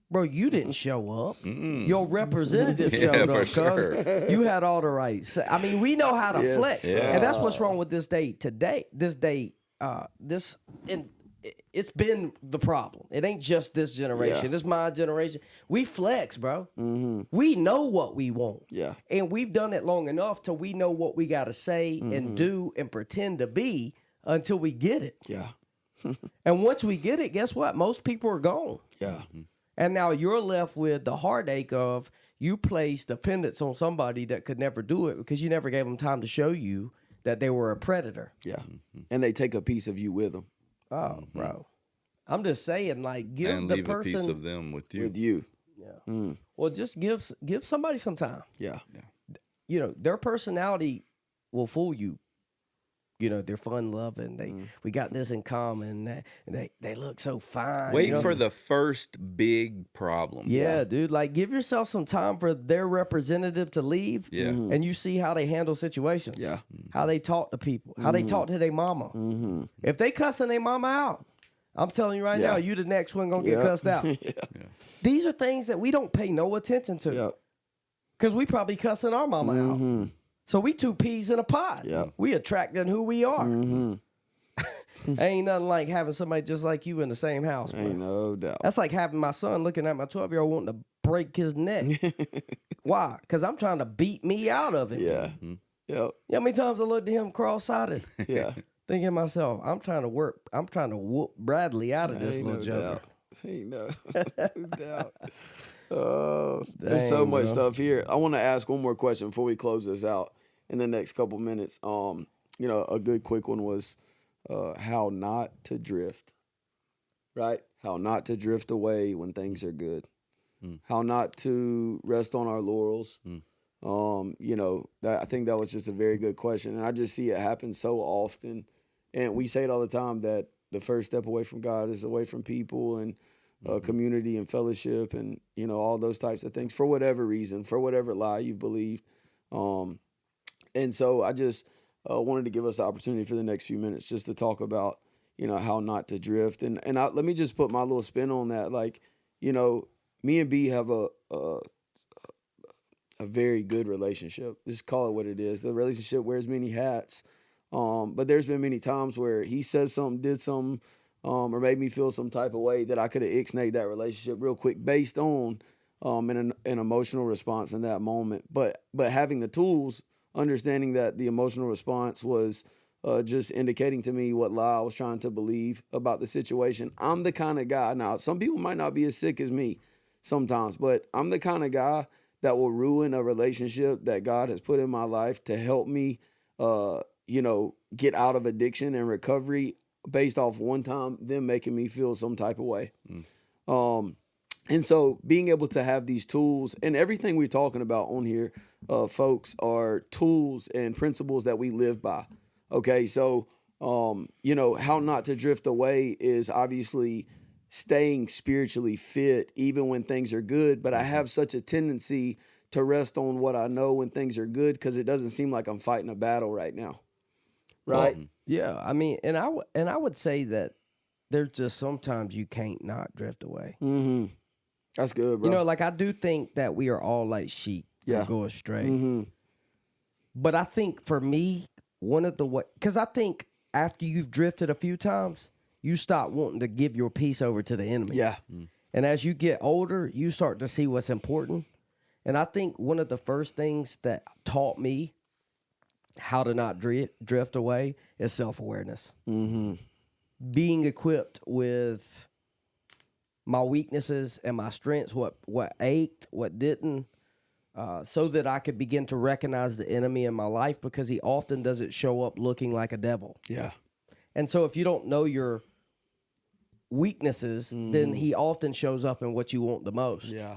Bro, you didn't show up. Your representative showed up. for sure. You had all the rights. I mean, we know how to flex. Yeah. And that's what's wrong with this date today. It's been the problem. It ain't just this generation. Yeah. It's my generation. We flex, bro. We know what we want. Yeah. And we've done it long enough till we know what we got to say and do and pretend to be until we get it. Yeah. And once we get it, guess what? Most people are gone. Yeah. And now you're left with the heartache of you placed dependence on somebody that could never do it because you never gave them time to show you that they were a predator. Yeah. And they take a piece of you with them. Oh, bro. I'm just saying, like, give And the leave person a piece of them with you. With you. well, just give somebody some time. Yeah. Their personality will fool you. they're fun loving. We got this in common. They look so fine. Wait for the first big problem. Yeah, dude. Like, give yourself some time for their representative to leave. Yeah. And you see how they handle situations. Yeah. How they talk to people. How they talk to their mama. If they cussing their mama out, I'm telling you right now, you the next one gonna get cussed out. These are things that we don't pay no attention to. Yep. Because we probably cussing our mama out. So we two peas in a pod. Yep. We attracting who we are. Ain't nothing like having somebody just like you in the same house, bro. Ain't no doubt. That's like having my son looking at my 12-year-old wanting to break his neck. Why? Because I'm trying to beat me out of it. Yeah. Yep. You know how many times I looked at him cross-sided? Yeah. Thinking to myself, I'm trying to whoop Bradley out of this Ain't little no joker. doubt. Ain't no doubt. Oh, there's so Dang, much bro. stuff here. I want to ask one more question before we close this out in the next couple minutes. A good quick one was how not to drift, right? How not to drift away when things are good. How not to rest on our laurels. I think that was just a very good question. And I just see it happen so often. And we say it all the time that the first step away from God is away from people and community and fellowship and, all those types of things for whatever reason, for whatever lie you've believed. And so I just wanted to give us the opportunity for the next few minutes just to talk about, how not to drift. And let me just put my little spin on that. Like, me and B have a very good relationship. Just call it what it is. The relationship wears many hats. But there's been many times where he says something, did something, or made me feel some type of way that I could have ixnayed that relationship real quick based on an emotional response in that moment. But having the tools, understanding that the emotional response was just indicating to me what lie I was trying to believe about the situation. I'm the kind of guy, now some people might not be as sick as me sometimes, but I'm the kind of guy that will ruin a relationship that God has put in my life to help me get out of addiction and recovery based off one time them making me feel some type of way. And so being able to have these tools and everything we're talking about on here, folks, are tools and principles that we live by. Okay, so, how not to drift away is obviously staying spiritually fit even when things are good. But I have such a tendency to rest on what I know when things are good because it doesn't seem like I'm fighting a battle right now. Right? Well, yeah, I mean, and I would say that there's just sometimes you can't not drift away. Mm-hmm. That's good, bro. Like I do think that we are all like sheep that go astray. Mm-hmm. But I think for me, because I think after you've drifted a few times, you stop wanting to give your peace over to the enemy. Yeah. And as you get older, you start to see what's important. And I think one of the first things that taught me how to not drift away is self-awareness. Mm-hmm. Being equipped with my weaknesses and my strengths, what ached, what didn't, so that I could begin to recognize the enemy in my life because he often doesn't show up looking like a devil. Yeah. And so if you don't know your weaknesses, then he often shows up in what you want the most. Yeah.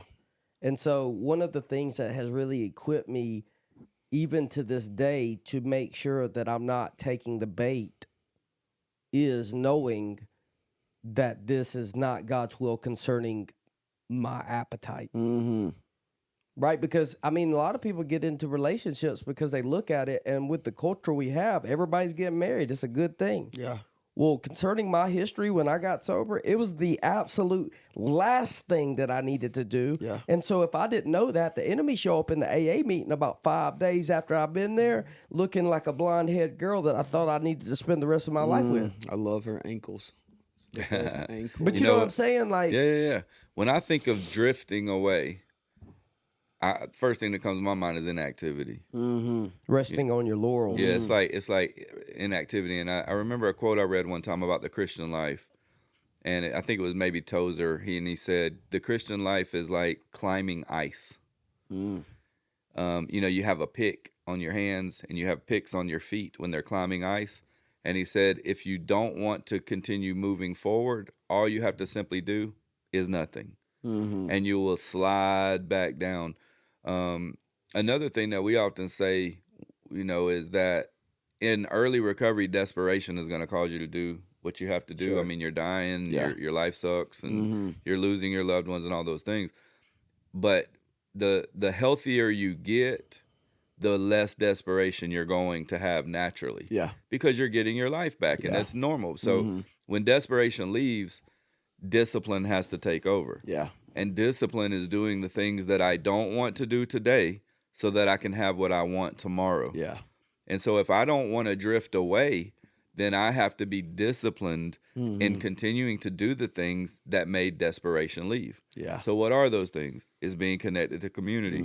And so one of the things that has really equipped me even to this day to make sure that I'm not taking the bait is knowing that this is not God's will concerning my appetite. Mm-hmm. Right? Because, I mean, a lot of people get into relationships because they look at it, and with the culture we have, everybody's getting married. It's a good thing. Yeah. Well, concerning my history when I got sober, it was the absolute last thing that I needed to do. Yeah. And so if I didn't know that, the enemy show up in the AA meeting about 5 days after I've been there looking like a blonde-haired girl that I thought I needed to spend the rest of my life with. I love her ankles. The best ankles. But you know what I'm saying? Like, Yeah. When I think of drifting away, first thing that comes to my mind is inactivity. Mm-hmm. resting on your laurels. Yeah, it's like inactivity. And I remember a quote I read one time about the Christian life, and I think it was maybe Tozer. He said the Christian life is like climbing ice. You have a pick on your hands and you have picks on your feet when they're climbing ice. And he said if you don't want to continue moving forward, all you have to simply do is nothing, and you will slide back down. Another thing that we often say, is that in early recovery, desperation is going to cause you to do what you have to do. Sure. I mean, you're dying, Yeah. your life sucks, and you're losing your loved ones and all those things. But the healthier you get, the less desperation you're going to have naturally. Yeah. Because you're getting your life back, and Yeah. that's normal. So when desperation leaves, discipline has to take over. Yeah. And discipline is doing the things that I don't want to do today so that I can have what I want tomorrow. Yeah. And so if I don't want to drift away, then I have to be disciplined in continuing to do the things that made desperation leave. Yeah. So what are those things? Is being connected to community.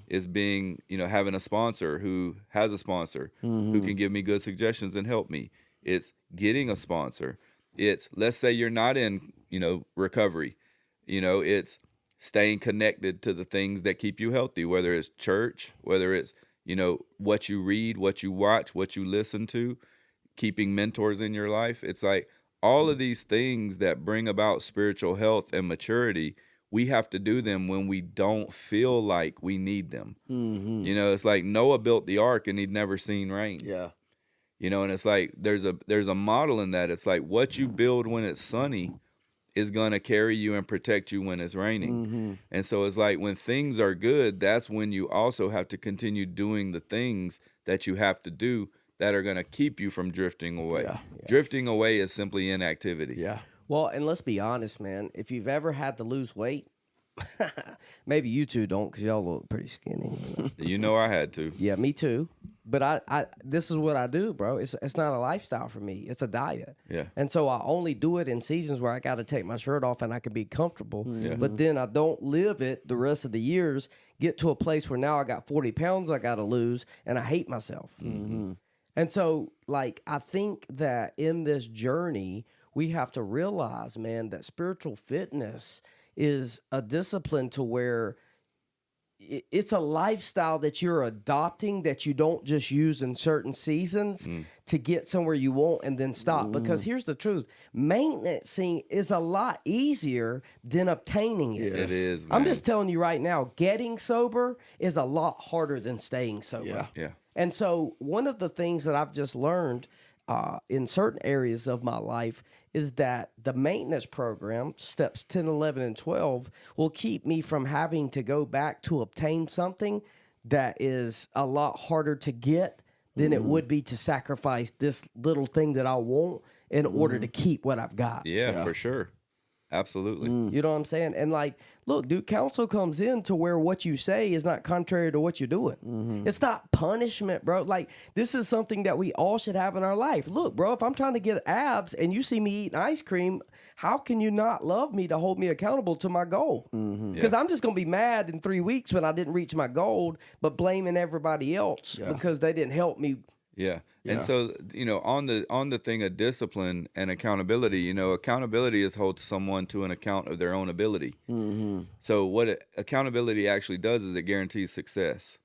Is being, having a sponsor who has a sponsor who can give me good suggestions and help me. It's getting a sponsor. It's, let's say you're not in, recovery. It's staying connected to the things that keep you healthy, whether it's church, whether it's, what you read, what you watch, what you listen to, keeping mentors in your life. It's like all of these things that bring about spiritual health and maturity, we have to do them when we don't feel like we need them. It's like Noah built the ark and he'd never seen rain. Yeah. And it's like there's a model in that. It's like what you build when it's sunny is going to carry you and protect you when it's raining. And so it's like when things are good, that's when you also have to continue doing the things that you have to do that are going to keep you from drifting away. Yeah. Drifting away is simply inactivity. Yeah. Well, and let's be honest, man. If you've ever had to lose weight, maybe you two don't because y'all look pretty skinny. I had to. Yeah, me too. But I this is what I do, bro. It's not a lifestyle for me. It's a diet. Yeah. And so I only do it in seasons where I got to take my shirt off and I can be comfortable. Yeah. But then I don't live it the rest of the years. Get to a place where now I got 40 pounds I got to lose, and I hate myself. And so, like, I think that in this journey, we have to realize, man, that spiritual fitness is a discipline to where it's a lifestyle that you're adopting that you don't just use in certain seasons to get somewhere you want and then stop. Because here's the truth. Maintenancing is a lot easier than obtaining it. It is, I'm man. just telling you right now, getting sober is a lot harder than staying sober. Yeah. Yeah. And so one of the things that I've just learned in certain areas of my life is that the maintenance program, steps 10, 11, and 12, will keep me from having to go back to obtain something that is a lot harder to get than it would be to sacrifice this little thing that I want in order to keep what I've got. Yeah, for sure. Absolutely. You know what I'm saying? And like, look, dude, counsel comes in to where what you say is not contrary to what you're doing. It's not punishment, bro. Like, this is something that we all should have in our life. Look, bro, if I'm trying to get abs and you see me eating ice cream, how can you not love me to hold me accountable to my goal? Because I'm just going to be mad in 3 weeks when I didn't reach my goal, but blaming everybody else because they didn't help me. Yeah. Yeah. And so, on the thing of discipline and accountability, accountability is hold someone to an account of their own ability. So what accountability actually does is it guarantees success.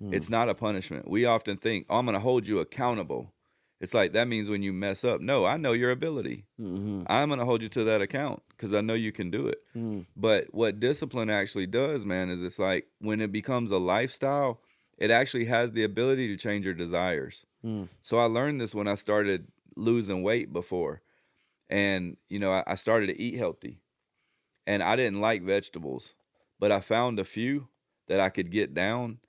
It's not a punishment. We often think, I'm going to hold you accountable. It's like, that means when you mess up. No, I know your ability. I'm going to hold you to that account because I know you can do it. But what discipline actually does, man, is it's like when it becomes a lifestyle, it actually has the ability to change your desires. So I learned this when I started losing weight before. And, I started to eat healthy. And I didn't like vegetables. But I found a few that I could get down.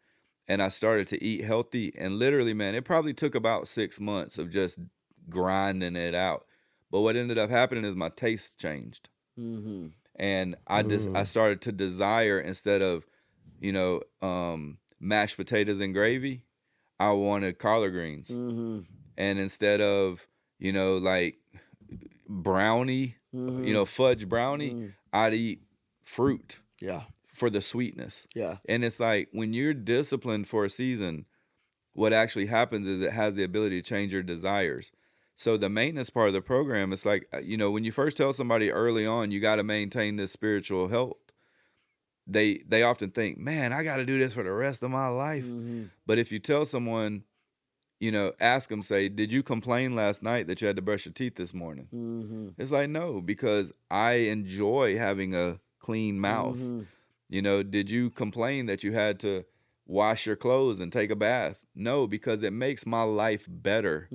And I started to eat healthy. And literally, man, it probably took about 6 months of just grinding it out. But what ended up happening is my taste changed. And I started to desire, instead of, mashed potatoes and gravy, I wanted collard greens. And instead of, like brownie, fudge brownie, I'd eat fruit Yeah. for the sweetness. Yeah. And it's like when you're disciplined for a season, what actually happens is it has the ability to change your desires. So the maintenance part of the program, it's like, when you first tell somebody early on, you got to maintain this spiritual health, they often think, man, I got to do this for the rest of my life. But if you tell someone, ask them, say, did you complain last night that you had to brush your teeth this morning? It's like, no, because I enjoy having a clean mouth. Did you complain that you had to wash your clothes and take a bath. No, because it makes my life better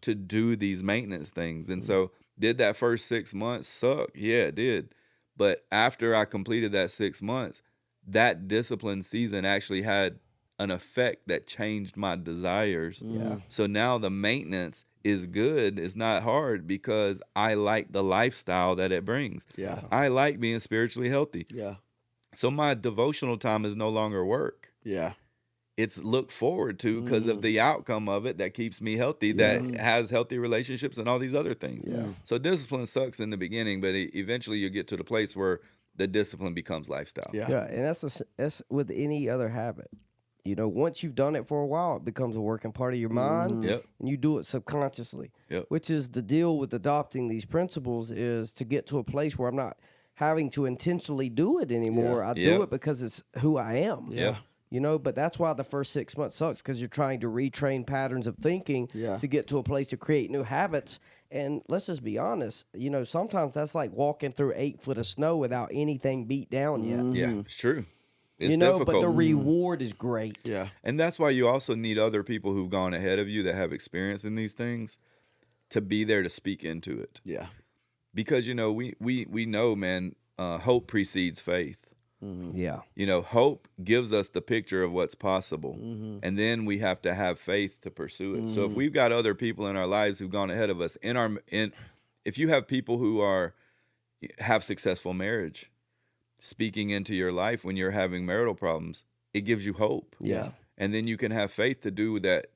to do these maintenance things. And so did that first 6 months suck? Yeah, it did. But after I completed that 6 months, that discipline season actually had an effect that changed my desires. Yeah. So now the maintenance is good. It's not hard because I like the lifestyle that it brings. Yeah. I like being spiritually healthy. Yeah. So my devotional time is no longer work. Yeah. It's looked forward to because of the outcome of it that keeps me healthy, that has healthy relationships and all these other things. Yeah. So discipline sucks in the beginning, but eventually you get to the place where the discipline becomes lifestyle. Yeah. Yeah, and that's with any other habit. You know, once you've done it for a while, it becomes a working part of your mind, Yep. and you do it subconsciously. Yep. Which is the deal with adopting these principles, is to get to a place where I'm not having to intentionally do it anymore. I do Yep. it because it's who I am. Yeah. You know, but that's why the first 6 months sucks, because you're trying to retrain patterns of thinking Yeah. to get to a place to create new habits. And let's just be honest, you know, sometimes that's like walking through 8 foot of snow without anything beat down yet. Yeah, it's true. It's You know, difficult. but the reward is great. Yeah. And that's why you also need other people who've gone ahead of you that have experience in these things to be there to speak into it. Yeah. Because, you know, we know, man, hope precedes faith. Yeah. You know, hope gives us the picture of what's possible. And then we have to have faith to pursue it. So if we've got other people in our lives who've gone ahead of us, if you have people who have successful marriage speaking into your life when you're having marital problems, it gives you hope. Yeah. And then you can have faith to do that,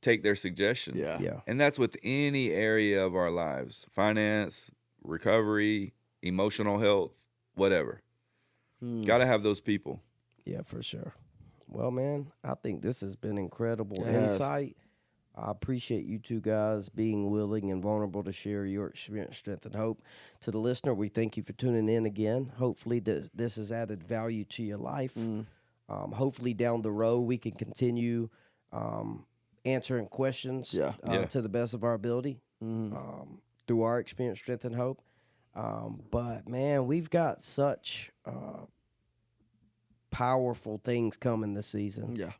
take their suggestion. Yeah. Yeah. And that's with any area of our lives: finance, recovery, emotional health, whatever. Got to have those people. Yeah, for sure. Well, man, I think this has been incredible Yes. insight. I appreciate you two guys being willing and vulnerable to share your experience, strength, and hope. To the listener, we thank you for tuning in again. Hopefully, this has added value to your life. Hopefully, down the road, we can continue answering questions Yeah. to the best of our ability through our experience, strength, and hope. But, man, we've got such powerful things coming this season. Yeah.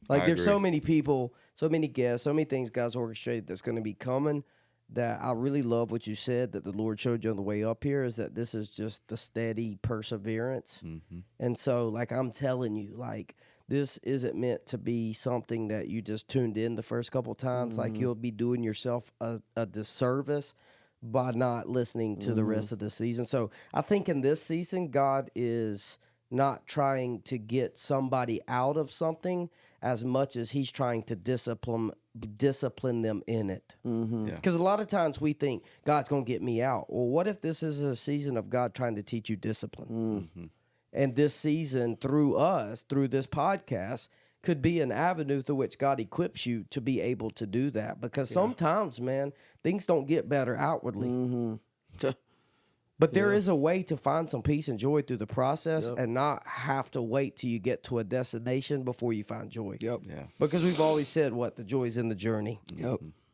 Like, I there's so agree. many people, so many guests, so many things God's orchestrated that's going to be coming, that I really love what you said, that the Lord showed you on the way up here, is that this is just the steady perseverance. And so, like, I'm telling you, like, this isn't meant to be something that you just tuned in the first couple times. Like, you'll be doing yourself a disservice by not listening to the rest of the season. So I think in this season, God is not trying to get somebody out of something as much as he's trying to discipline them in it. Because a lot of times we think God's going to get me out. Well, what if this is a season of God trying to teach you discipline? And this season, through us, through this podcast, could be an avenue through which God equips you to be able to do that. Because sometimes, man, things don't get better outwardly. But there is a way to find some peace and joy through the process and not have to wait till you get to a destination before you find joy. Yep. Yeah. Because we've always said, what, the joy is in the journey,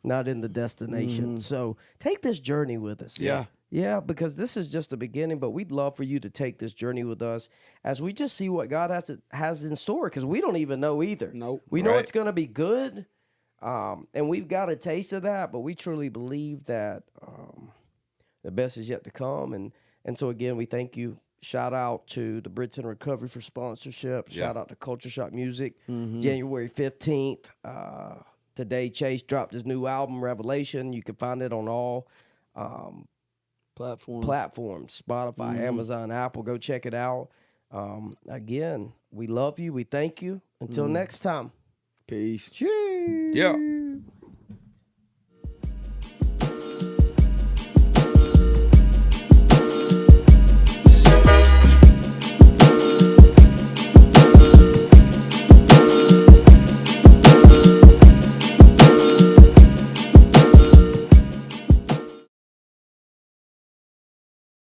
not in the destination. So take this journey with us. Yeah. Yeah, because this is just the beginning, but we'd love for you to take this journey with us as we just see what God has in store, because we don't even know either. Nope. We know Right. it's going to be good, and we've got a taste of that, but we truly believe that the best is yet to come. And so, again, we thank you. Shout out to the Brits in Recovery for sponsorship. Yeah. Shout out to Culture Shock Music. January 15th, today Chase dropped his new album, Revelation. You can find it on all platforms, Spotify, Amazon, Apple. Go check it out. Again, we love you. We thank you. Until next time. Peace. Cheers. Yeah.